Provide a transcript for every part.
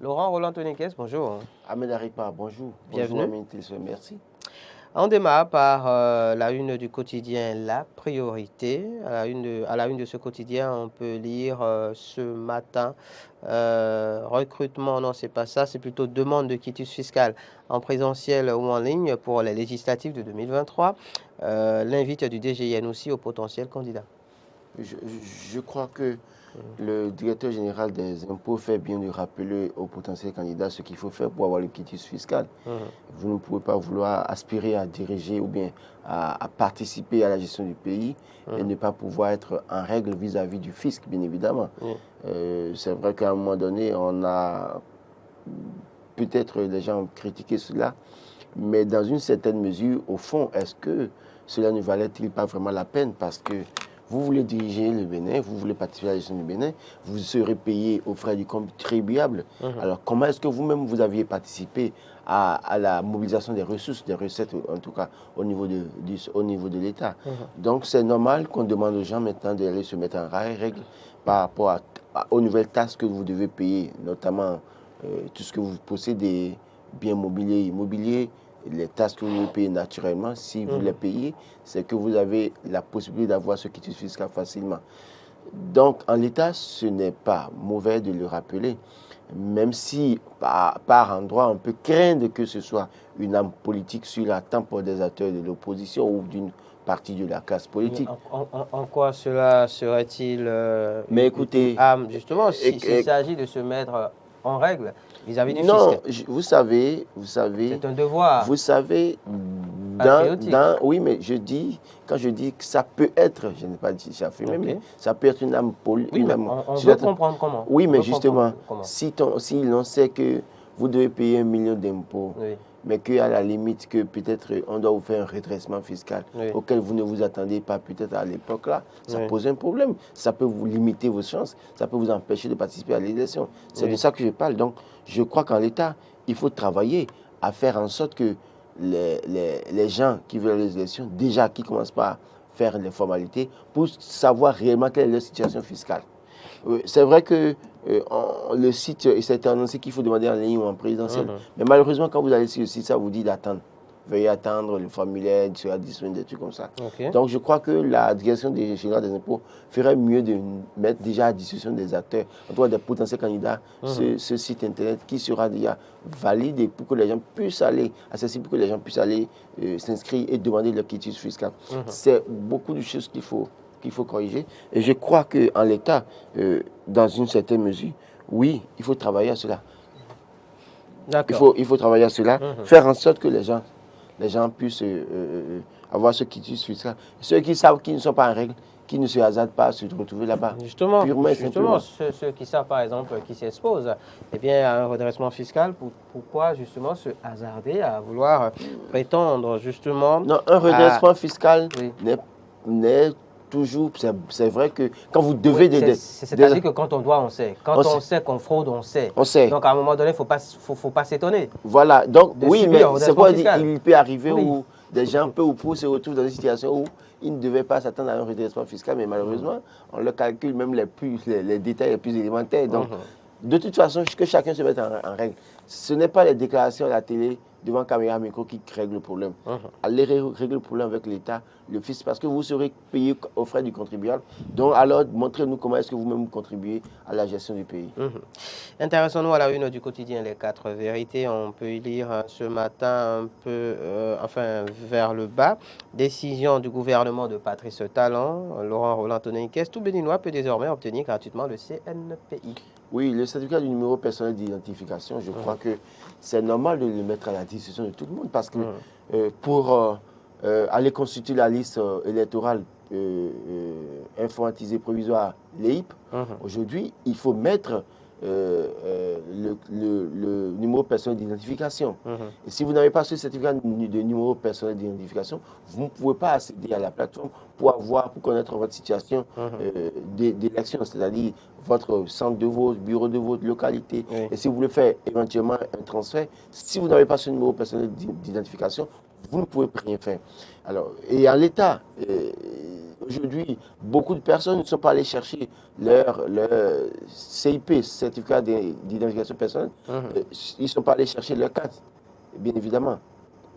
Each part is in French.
Laurent Roland Toniquez, bonjour. Ahmed Aripa, bonjour. Bienvenue. Bonjour, Amine Tilson, merci. On démarre par la une du quotidien La Priorité. À la une de ce quotidien, on peut lire ce matin recrutement, non, c'est pas ça, c'est plutôt demande de quitus fiscal en présentiel ou en ligne pour les législatives de 2023. L'invite du DGIN aussi aux potentiels candidats. Je crois que le directeur général des impôts fait bien de rappeler aux potentiels candidats ce qu'il faut faire pour avoir le quitus fiscal. Vous ne pouvez pas vouloir aspirer à diriger ou bien à participer à la gestion du pays et ne pas pouvoir être en règle vis-à-vis du fisc, bien évidemment. C'est vrai qu'à un moment donné, on a peut-être les gens ont critiqué cela, mais dans une certaine mesure, au fond, est-ce que cela ne valait-il pas vraiment la peine? Parce que vous voulez diriger le Bénin, vous voulez participer à la gestion du Bénin, vous serez payé aux frais du contribuable. Alors, comment est-ce que vous-même, vous aviez participé à la mobilisation des ressources, des recettes, en tout cas, au niveau de l'État? Donc, c'est normal qu'on demande aux gens maintenant d'aller se mettre en règle par rapport aux nouvelles taxes que vous devez payer, notamment tout ce que vous possédez, biens mobiliers, immobiliers, les taxes que vous payez naturellement. Si vous les payez, c'est que vous avez la possibilité d'avoir ce quitus fiscal facilement. Donc, en l'état, ce n'est pas mauvais de le rappeler, même si, par endroit, on peut craindre que ce soit une arme politique sur la tempe des acteurs de l'opposition ou d'une partie de la classe politique. En quoi cela serait-il Mais écoutez, justement, s'il s'agit de se mettre en règle vis-à-vis du fisc? Non, vous savez, c'est un devoir. Vous savez, oui, mais quand je dis que ça peut être, je n'ai pas dit ça fait même, mais ça peut être une âme politique. Oui, on veut comprendre comment. Oui, mais justement, si l'on sait que vous devez payer 1 million d'impôts, mais qu'à la limite, que peut-être on doit vous faire un redressement fiscal auquel vous ne vous attendez pas peut-être à l'époque là, ça pose un problème. Ça peut vous limiter vos chances, ça peut vous empêcher de participer à l'élection. C'est de ça que je parle. Donc, je crois qu'en l'État, il faut travailler à faire en sorte que les gens qui veulent les élections, déjà qui commencent par faire les formalités, pour savoir réellement quelle est leur situation fiscale. C'est vrai que le site, s'est annoncé qu'il faut demander en ligne ou en présentiel. Mais malheureusement, quand vous allez sur le site, ça vous dit d'attendre. Veuillez attendre, le formulaire sera disponible, des trucs comme ça. Donc, je crois que la direction générale des impôts ferait mieux de mettre déjà à discussion des acteurs, en tout cas des potentiels candidats, ce site internet qui sera déjà valide pour que les gens puissent aller, accessible pour que les gens puissent aller s'inscrire et demander leur quitus fiscal. C'est beaucoup de choses qu'il faut corriger. Et je crois qu'en l'état, dans une certaine mesure, oui, il faut travailler à cela. Il faut travailler à cela, faire en sorte que les gens puissent avoir ce quitus fiscal. Ceux qui savent qu'ils ne sont pas en règle, qui ne se hasardent pas à se retrouver là-bas. Justement, ceux qui savent, par exemple, qui s'exposent à un redressement fiscal, pourquoi justement se hasarder à vouloir prétendre justement... Non, un redressement fiscal n'est toujours, c'est vrai que quand vous devez... C'est-à-dire que quand on doit, on sait. Quand on sait qu'on fraude, on sait. Donc à un moment donné, il ne faut pas s'étonner. Voilà, donc oui, mais c'est quoi dire, il peut arriver où des gens, peu ou prou, se retrouvent dans une situation où ils ne devaient pas s'attendre à un redressement fiscal, mais malheureusement, on leur calcule même les détails les plus élémentaires. Donc, de toute façon, que chacun se mette en règle. Ce n'est pas les déclarations à la télé devant caméra micro qui règlent le problème. Allez régler le problème avec l'État, le fisc, parce que vous serez payé aux frais du contribuable. Donc alors, montrez-nous comment est-ce que vous-même contribuez à la gestion du pays. Intéressons-nous à la une du quotidien Les 4 vérités. On peut y lire ce matin un peu, vers le bas. Décision du gouvernement de Patrice Talon, Laurent Roland Toniquez. Tout Béninois peut désormais obtenir gratuitement le CNPI. Oui, le certificat du numéro personnel d'identification, je crois que c'est normal de le mettre à la discussion de tout le monde parce que pour aller constituer la liste électorale informatisée provisoire, l'EIP, aujourd'hui, il faut mettre le numéro personnel d'identification. Et si vous n'avez pas ce certificat de numéro personnel d'identification, vous ne pouvez pas accéder à la plateforme pour connaître votre situation d'élection, c'est-à-dire votre centre de vote, bureau de vote, localité. Et si vous voulez faire éventuellement un transfert, si vous n'avez pas ce numéro personnel d'identification, vous ne pouvez rien faire. Alors, et en l'état, aujourd'hui, beaucoup de personnes ne sont pas allées chercher leur CIP, certificat d'identification personnelle, ils ne sont pas allés chercher leur carte, bien évidemment.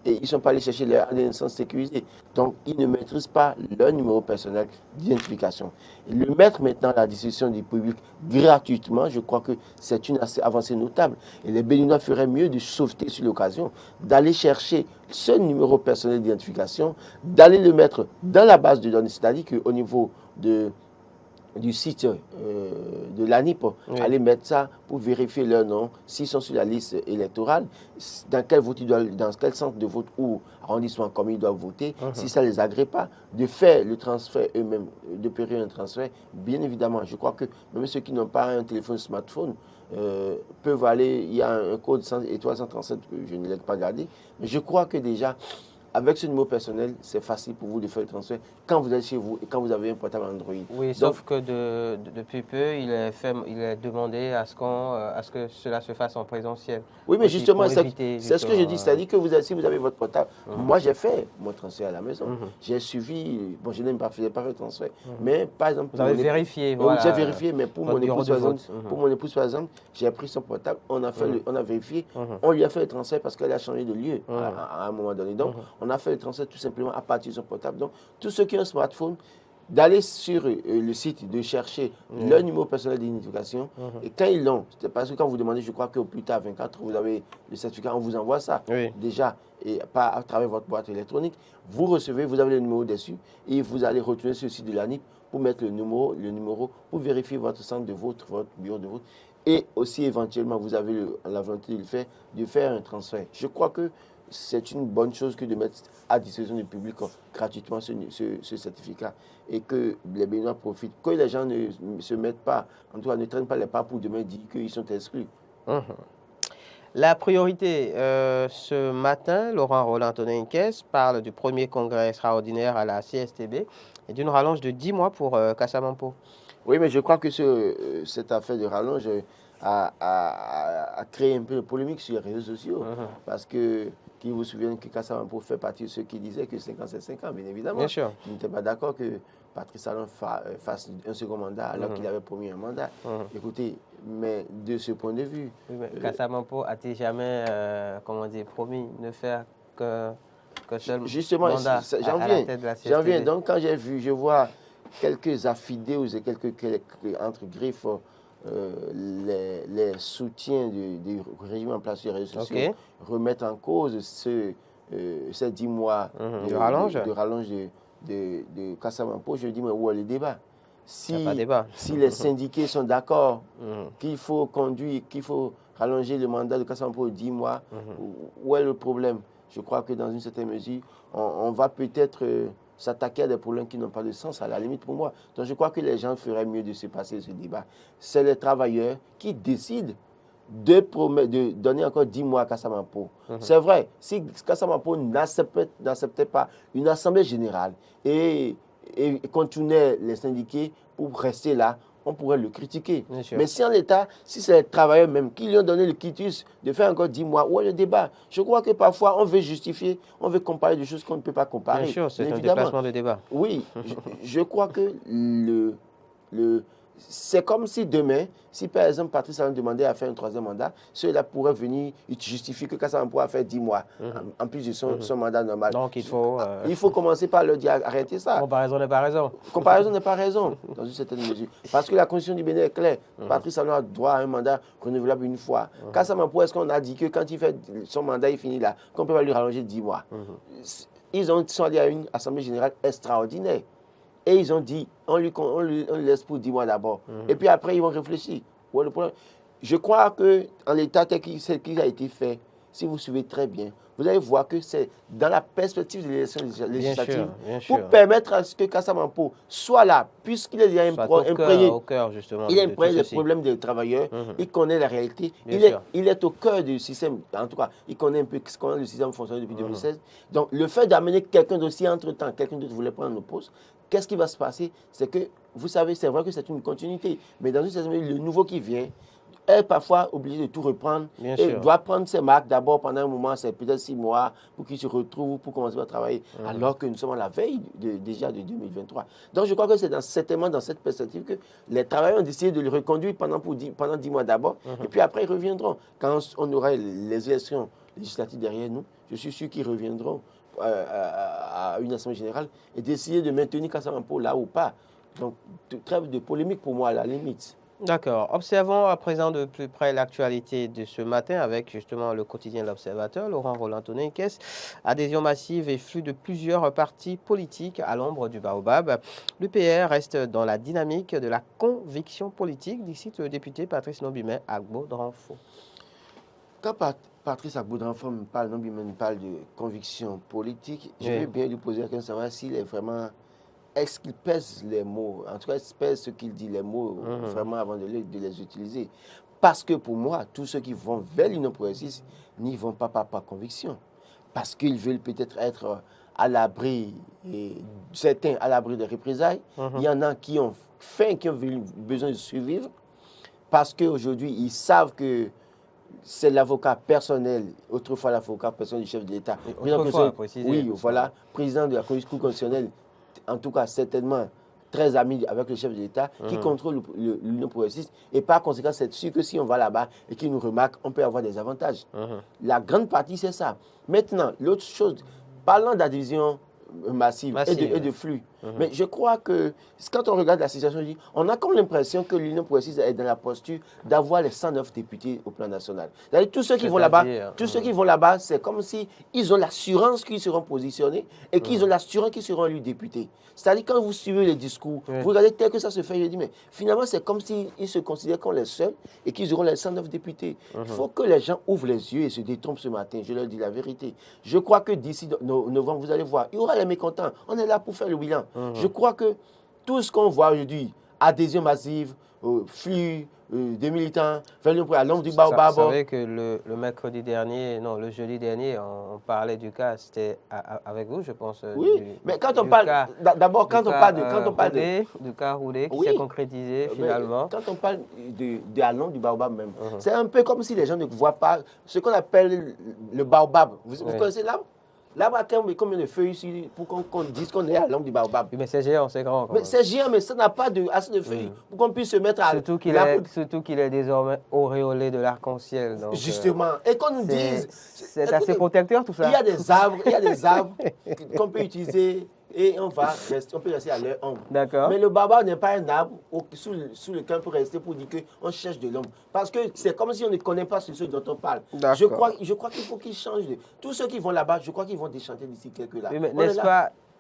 Et ils ne sont pas allés chercher leur naissance sécurisée. Donc, ils ne maîtrisent pas leur numéro personnel d'identification. Le mettre maintenant à la disposition du public gratuitement, je crois que c'est une avancée notable. Et les Béninois feraient mieux de sauveter sur l'occasion, d'aller chercher ce numéro personnel d'identification, d'aller le mettre dans la base de données, c'est-à-dire qu'au niveau du site de l'ANIP, aller mettre ça pour vérifier leur nom, s'ils sont sur la liste électorale, dans quel vote dans quel centre de vote ou arrondissement comme ils doivent voter, si ça ne les agrée pas, de faire le transfert eux-mêmes, d'opérer un transfert, bien évidemment. Je crois que même ceux qui n'ont pas un téléphone smartphone peuvent aller, il y a un code étoile 137 que je ne l'ai pas gardé, mais je crois que déjà, avec ce numéro personnel, c'est facile pour vous de faire le transfert quand vous êtes chez vous et quand vous avez un portable Android. Oui, sauf que depuis peu, il est demandé à ce que cela se fasse en présentiel. Oui, mais justement, c'est ce que je dis. C'est-à-dire que si vous avez votre portable, moi j'ai fait mon transfert à la maison. J'ai suivi, bon, je n'ai pas fait le transfert. Mais par exemple, vous avez vérifié, voilà. J'ai vérifié, mais pour mon épouse, par exemple, j'ai pris son portable, on a vérifié, on lui a fait le transfert parce qu'elle a changé de lieu à un moment donné. Donc, on a fait le transfert tout simplement à partir de son portable. Donc, tous ceux qui ont un smartphone, d'aller sur le site, de chercher leur numéro personnel d'identification. Et quand ils l'ont, c'est parce que quand vous demandez, je crois qu'au plus tard, 24, vous avez le certificat, on vous envoie ça déjà, et pas à travers votre boîte électronique. Vous recevez, vous avez le numéro dessus, et vous allez retourner sur le site de l'ANIP pour mettre le numéro pour vérifier votre centre de vote, votre bureau de vote. Et aussi, éventuellement, vous avez la volonté de faire un transfert. Je crois que c'est une bonne chose que de mettre à disposition du public gratuitement ce certificat et que les Béninois profitent. Que les gens ne se mettent pas, en tout cas ne traînent pas les pas pour demain dire qu'ils sont exclus. La priorité, ce matin, Laurent Roland-Tonenquès parle du premier congrès extraordinaire à la CSTB et d'une rallonge de 10 mois pour Kassamampo. Oui, mais je crois que cette affaire de rallonge a créé un peu de polémique sur les réseaux sociaux parce que qui vous souviennent que Kassamampo fait partie de ceux qui disaient que 5 ans, c'est 5 ans, bien évidemment. Bien sûr. Je n'étais pas d'accord que Patrice Talon fasse un second mandat alors qu'il avait promis un mandat. Écoutez, mais de ce point de vue... Oui, Kassamampo a-t-il jamais promis ne faire que seul mandat à la tête de la CSTB? J'en viens. Donc quand je vois quelques affidés ou quelques entre griffes, les soutiens du régime en place sur les réseaux sociaux remettent en cause ces 10 mois de rallonge de Kassamampo. Je dis, mais où est le débat? Si les syndiqués sont d'accord qu'il faut rallonger le mandat de Kassamampo de 10 mois, où est le problème? Je crois que dans une certaine mesure, on va peut-être s'attaquer à des problèmes qui n'ont pas de sens, à la limite pour moi. Donc je crois que les gens feraient mieux de se passer ce débat. C'est les travailleurs qui décident de donner encore 10 mois à Kassamampo. C'est vrai, si Kassamampo n'acceptait pas une assemblée générale et continuait les syndiqués pour rester là, on pourrait le critiquer. Mais si en l'état, si c'est les travailleurs même qui lui ont donné le quitus de faire encore 10 mois, où est le débat? Je crois que parfois on veut justifier, on veut comparer des choses qu'on ne peut pas comparer. Bien sûr, c'est un déplacement de débat. Oui, je crois que c'est comme si demain, si par exemple Patrice Talon demandait à faire un troisième mandat, ceux-là pourraient venir justifier que Kassamampo a fait 10 mois, en plus de son mandat normal. Donc il faut commencer par leur dire arrêtez ça. Comparaison n'est pas raison. Comparaison n'est pas raison, dans une certaine mesure. Parce que la constitution du Bénin est claire. Patrice Talon a droit à un mandat renouvelable une fois. Kassamampo, est-ce qu'on a dit que quand il fait son mandat, il finit là, qu'on peut pas lui rallonger 10 mois? Ils sont allés à une assemblée générale extraordinaire. Et ils ont dit, on lui laisse pour 10 mois d'abord. Et puis après, ils vont réfléchir. Ouais, le problème. Je crois qu'en l'état tel qu'il a été fait, si vous suivez très bien, vous allez voir que c'est dans la perspective de l'élection législative pour permettre à ce que Kassamampo soit là, puisqu'il est imprégné. Il est imprégné des problèmes des travailleurs, il connaît la réalité, il est au cœur du système, en tout cas, il connaît un peu comment le système fonctionne depuis 2016. Donc, le fait d'amener quelqu'un d'aussi entre-temps, quelqu'un d'autre voulait prendre le poste, qu'est-ce qui va se passer? C'est que, vous savez, c'est vrai que c'est une continuité, mais dans une certaine mesure, le nouveau qui vient, est parfois obligé de tout reprendre Bien et sûr. doit prendre ses marques d'abord pendant un moment, c'est peut-être 6 mois, pour qu'il se retrouve, pour commencer à travailler, alors que nous sommes à la veille déjà de 2023. Donc je crois que c'est certainement dans cette perspective que les travailleurs ont décidé de le reconduire pendant 10 mois d'abord, et puis après ils reviendront. Quand on aura les élections législatives derrière nous, je suis sûr qu'ils reviendront à une assemblée générale et d'essayer de maintenir Kassa Mampo là ou pas. Donc, trêve de polémique pour moi à la limite. D'accord. Observons à présent de plus près l'actualité de ce matin avec justement le quotidien L'Observateur. Laurent Roland-Tonnet, adhésion massive et flux de plusieurs partis politiques à l'ombre du baobab. L'UPR reste dans la dynamique de la conviction politique, d'ici le député Patrice Nombimet Agbo-Dranfo. Quand Patrice Agbo-Dranfo me parle, Nombimet me parle de conviction politique, je vais bien lui poser la question de savoir s'il est vraiment... Est-ce qu'il pèse les mots? En tout cas, il pèse ce qu'il dit, les mots, vraiment avant de les utiliser. Parce que pour moi, tous ceux qui vont vers l'Union progressiste n'y vont pas par conviction. Parce qu'ils veulent peut-être être à l'abri, certains à l'abri des représailles. Il y en a qui ont faim, qui ont besoin de survivre. Parce qu'aujourd'hui, ils savent que c'est l'avocat personnel, autrefois l'avocat personnel du chef de l'État. Oui, voilà, président de la Cour constitutionnelle, en tout cas certainement très ami avec le chef de l'État, qui contrôle l'Union progressiste. Et par conséquent, c'est sûr que si on va là-bas et qu'il nous remarque, on peut avoir des avantages. La grande partie, c'est ça. Maintenant, l'autre chose, parlant d'adhésion massive et de flux, mais je crois que quand on regarde la situation, on a comme l'impression que l'Union progressiste est dans la posture d'avoir les 109 députés au plan national. C'est-à-dire tous ceux qui vont là-bas, c'est comme si ils ont l'assurance qu'ils seront positionnés et qu'ils ont l'assurance qu'ils seront élus députés. C'est-à-dire quand vous suivez les discours, vous regardez tel que ça se fait, je dis mais finalement c'est comme s'ils se considèrent comme les seuls et qu'ils auront les 109 députés. Il faut que les gens ouvrent les yeux et se détrompent ce matin, je leur dis la vérité. Je crois que d'ici novembre, vous allez voir, il y aura les mécontents. On est là pour faire le bilan. Je crois que tout ce qu'on voit aujourd'hui, adhésion massive, flux des militants, à l'ombre du baobab. Vous savez que le mercredi dernier, non, le jeudi dernier, on parlait du cas, c'était avec vous, je pense. Oui, mais quand on parle, d'abord, quand on parle du cas Roulé qui s'est concrétisé finalement. Quand on parle de à l'ombre du baobab même, c'est un peu comme si les gens ne voient pas ce qu'on appelle le baobab. Vous connaissez l'arbre? L'arbre a combien de feuilles ici pour qu'on dise qu'on est à l'ombre du baobab? Oui, mais c'est géant, c'est grand. Mais c'est géant, mais ça n'a pas assez de feuilles pour qu'on puisse se mettre à... Surtout qu'il est désormais auréolé de l'arc-en-ciel. Justement. Et qu'on nous dise... C'est assez protecteur tout ça. Il y a des arbres qu'on peut utiliser et on peut rester à leur ombre. D'accord. Mais le baobab n'est pas un arbre sous lequel on peut rester pour dire qu'on cherche de l'ombre. Parce que c'est comme si on ne connaît pas ce dont on parle. Je crois qu'il faut qu'ils changent. Tous ceux qui vont là-bas, je crois qu'ils vont déchanter d'ici quelques là. Oui, mais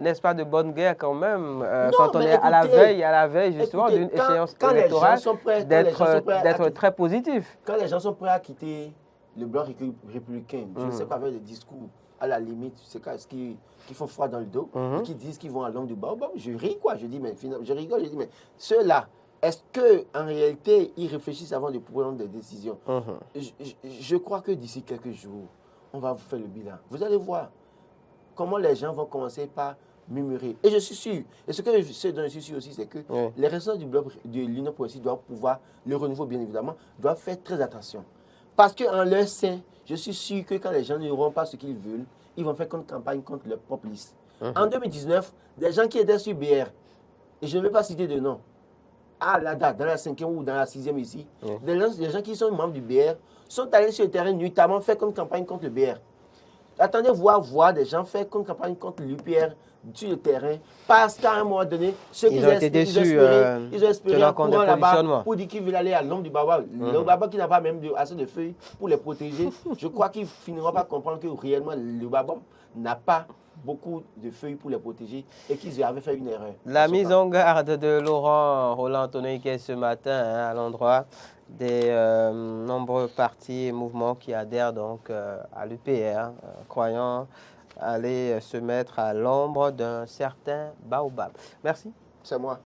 n'est-ce pas de bonne guerre quand même, quand on est à la veille justement d'une échéance électorale, d'être très positif. Quand les gens sont prêts à quitter le bloc républicain, je ne sais pas, avec des discours à la limite, c'est ce qui font froid dans le dos, et qui disent qu'ils vont à l'ombre du baobab, je ris quoi, je rigole, je dis mais ceux-là, est-ce qu'en réalité ils réfléchissent avant de prendre des décisions? Je crois que d'ici quelques jours, on va vous faire le bilan. Vous allez voir comment les gens vont commencer par murmurer. Et je suis sûr, et ce dont je suis sûr aussi, c'est que les responsables du bloc de l'Union progressiste doivent pouvoir, le renouveau bien évidemment, doivent faire très attention. Parce qu'en leur sein, je suis sûr que quand les gens n'auront pas ce qu'ils veulent, ils vont faire une campagne contre leur propre liste. En 2019, des gens qui étaient sur BR, et je ne vais pas citer de nom, à la date, dans la 5e ou dans la 6e ici, des gens qui sont membres du BR sont allés sur le terrain nuitamment faire une campagne contre le BR. Attendez voir des gens faire une campagne contre l'UPR sur le terrain parce qu'à un moment donné, ceux qui ont espéré un courant là-bas pour dire qu'ils veulent aller à l'ombre du baobab. Le baobab qui n'a pas même assez de feuilles pour les protéger, je crois qu'ils finiront par comprendre que réellement le baobab n'a pas beaucoup de feuilles pour les protéger et qu'ils avaient fait une erreur. La mise en garde de Laurent Roland-Tonnet ce matin à l'endroit des nombreux partis et mouvements qui adhèrent donc à l'UPR, croyant aller se mettre à l'ombre d'un certain baobab. Merci. C'est moi.